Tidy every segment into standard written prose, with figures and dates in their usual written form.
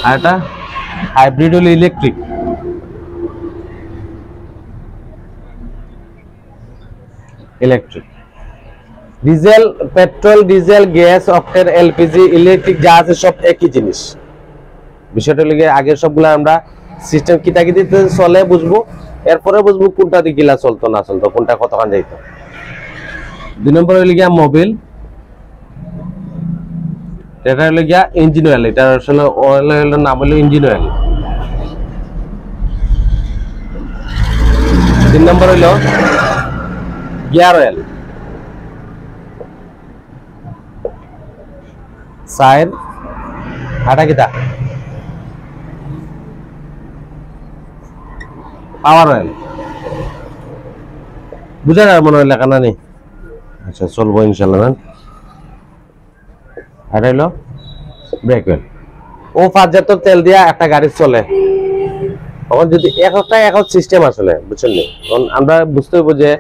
আর এটা হাইব্রিড হলো electric. Diesel, petrol, diesel, gas, octane, LPG, electric যা আছে সব একই জিনিস। বিষয়টা লিগে আগের সবগুলো আমরা সিস্টেম কিতাকিতিতে চলে বুঝবো, এরপরে বুঝবো কোনটা দিকিলা চলতো না চলতো, কোনটা কতখান যাইতো। 2 নম্বর হইল গিয়া মোবিল, এটা হইল গিয়া ইঞ্জিন অয়েল, এটা আসলে অয়েলের নাম হলো ইঞ্জিন অয়েল। 3 নম্বর হইল গিয়ার অয়েল। 4 আটা কিতা পাওয়ার অয়েল। বুঝা যায় মনে হয় লেখা না নেই? আচ্ছা চলবো ইনশাল্লাহ। না এটা হইলো ব্রেক অয়েল। ও 5 জাতীয় তেল দিয়া একটা গাড়ি চলে, তখন যদি এক সিস্টেম আসলে বুঝছেন, কারণ আমরা বুঝতে হইব যে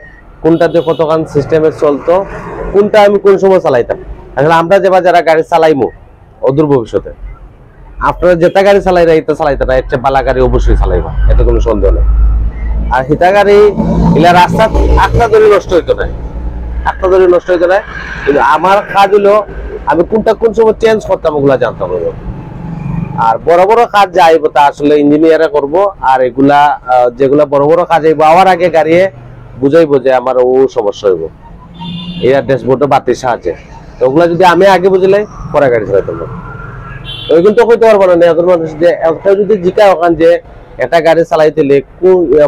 কোনটাতে কতখান সিস্টেমে চলতো, কোনটা আমি কোন সময় চালাইতাম। আসলে আমরা যারা গাড়ি চালাইমু অদূর ভবিষ্যতে, আপনারা যেটা গাড়ি চালাইরা এটা চালাইতে না, একটা বালা গাড়ি অবশ্যই চালাইবা, এতে কোনো সন্দেহ নেই। আর হিতা গাড়ি এগুলা রাস্তা একটা ধরে নষ্ট হইতো না, কিন্তু আমার কাজ হলো আমি কোনটা কোন সময় চেঞ্জ করতাম ওগুলা জানতাম। আর বড় বড় কাজ যাইব তা আসলে ইঞ্জিনিয়ারে করব, আর এগুলা যেগুলা বড় বড় কাজ আইব আবার আগে গাড়িয়ে বুঝাইবো যে আমার ও সমস্যা হইব, এর ড্যাশবোর্ডে বাতির সাহায্যে। তো ওগুলা যদি আমি আগে বুঝলে পরে গাড়ি চালাইতে পারবো। ওই কিন্তু কইতে পারবো না এখন মানুষ যে যদি জিকা ওখান যে এটা গাড়ি চালাইতে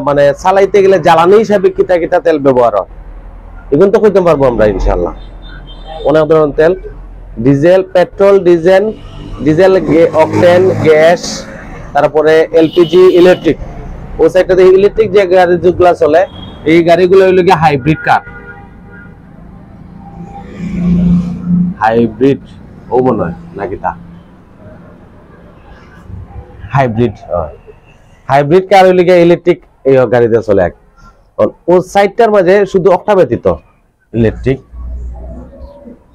মানে চালাইতে গেলে জ্বালানি হিসাবে কিতা কিতা তেল ব্যবহার হয়, এখন তো কইতে পারবো আমরা ইনশাল্লাহ। অনেক ধরনের তেল, diesel, petrol, diesel, octane, gas, তারপরে এলপিজি, ইলেকট্রিক। ও সাইডটাতে ইলেকট্রিক যে গাড়ি যেগুলো চলে এই গাড়িগুলো হইল গিয়ে হাইব্রিড কার, হাইব্রিড ও মনে হয় নাকি তা হাইব্রিড কার হইল গিয়ে ইলেকট্রিক এই গাড়িতে চলে। ও সাইডটার মাঝে শুধু একটা ব্যতীত ইলেকট্রিক,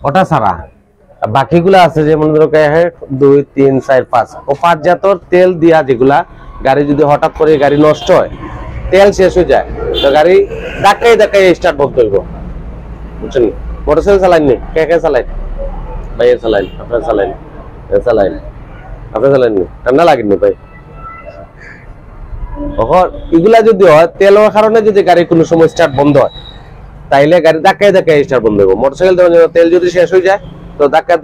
ওটা ছাড়া বাকিগুলা আছে যেমন ধরো 2, 3, 4, 5 ও 5 জাতর তেল দিয়া যেগুলা গাড়ি যদি হঠাৎ করে গাড়ি নষ্ট হয়, তেল শেষ হয়ে যায়, তো গাড়ি ধাক্কাই স্টার্ট বন্ধ হইব। বুঝছেন? মোটরসাইকেল চালাইনি কে চালাইন? ভাইয়া চালাইন, আপনার চালাইন, আপনার চালাইনি, ঠান্ডা লাগেনি ভাই? এগুলা যদি হয় তেলের কারণে যদি গাড়ি কোনো সময় স্টার্ট বন্ধ হয়, তাইলে গাড়ি ধাক্কাই স্টার্ট বন্ধ হইব। মোটরসাইকেল তেল যদি শেষ হয়ে যায় তো ধাক্কা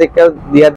দিয়া